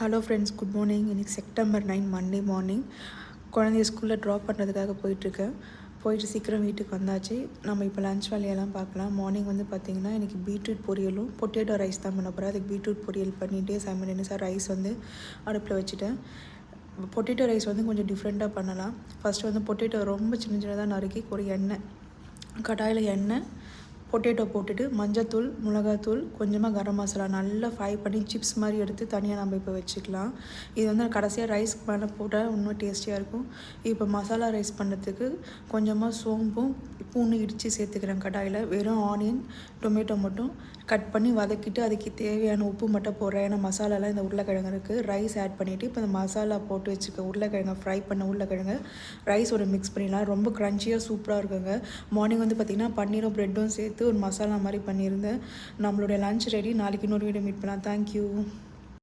Hello friends, good morning. இன்றைக்கி September 9 Monday morning. குழந்தைய ஸ்கூலில் ட்ராப் பண்ணுறதுக்காக போயிட்டுருக்கேன். போயிட்டு சீக்கிரம் வீட்டுக்கு வந்தாச்சு. நம்ம இப்போ லன்ச் வேலையெல்லாம் பார்க்கலாம். மார்னிங் வந்து பார்த்திங்கன்னா இன்றைக்கி பீட்ரூட் பொரியலும் பொட்டேட்டோ ரைஸ் தான் பண்ண போகிறேன். அதுக்கு பீட்ரூட் பொரியல் பண்ணிவிட்டு சைமல்டேனியஸாக ரைஸ் வந்து அடுப்பில் வச்சுட்டேன். பொட்டேட்டோ ரைஸ் வந்து கொஞ்சம் டிஃப்ரெண்ட்டாக பண்ணலாம். ஃபஸ்ட்டு வந்து பொட்டேட்டோ ரொம்ப சின்ன சின்னதாக நறுக்கி ஒரு கடாயில் எண்ணெய் பொட்டேட்டோ போட்டுட்டு மஞ்சத்தூள், மிளகாத்தூள், கொஞ்சமாக கரம் மசாலா நல்லா ஃப்ரை பண்ணி சிப்ஸ் மாதிரி எடுத்து தனியாக நம்ம இப்போ வச்சுக்கலாம். இது வந்து கடைசியாக ரைஸ்க்கு மேலே போட்டால் இன்னும் டேஸ்டியாக இருக்கும். இப்போ மசாலா ரைஸ் பண்ணுறதுக்கு கொஞ்சமாக சோம்பும் பூண்டு இடித்து சேர்த்துக்கிறேன். கடாயில் வெறும் ஆனியன், டொமேட்டோ மட்டும் கட் பண்ணி வதக்கிட்டு அதுக்கு தேவையான உப்பு மட்டும் போடுறேன். ஏன்னா மசாலாலாம் இந்த உருளைக்கிழங்கு இருக்குது. ரைஸ் ஆட் பண்ணிவிட்டு இப்போ இந்த மசாலா போட்டு வச்சுக்க உருளைக்கிழங்கு ஃப்ரை பண்ண உருளைக்கிழங்கு ரைஸோட மிக்ஸ் பண்ணிடலாம். ரொம்ப க்ரன்ச்சியாக சூப்பராக இருக்குங்க. மார்னிங் வந்து பார்த்திங்கன்னா பன்னீரும் ப்ரெட்டும் சேர்த்து ஒரு மசாலா மாதிரி பண்ணியிருந்தேன். நம்மளுடைய லன்ச் ரெடி. நாளைக்கு இன்னொரு வீடியோ மீட் பண்ணலாம். தேங்க்யூ.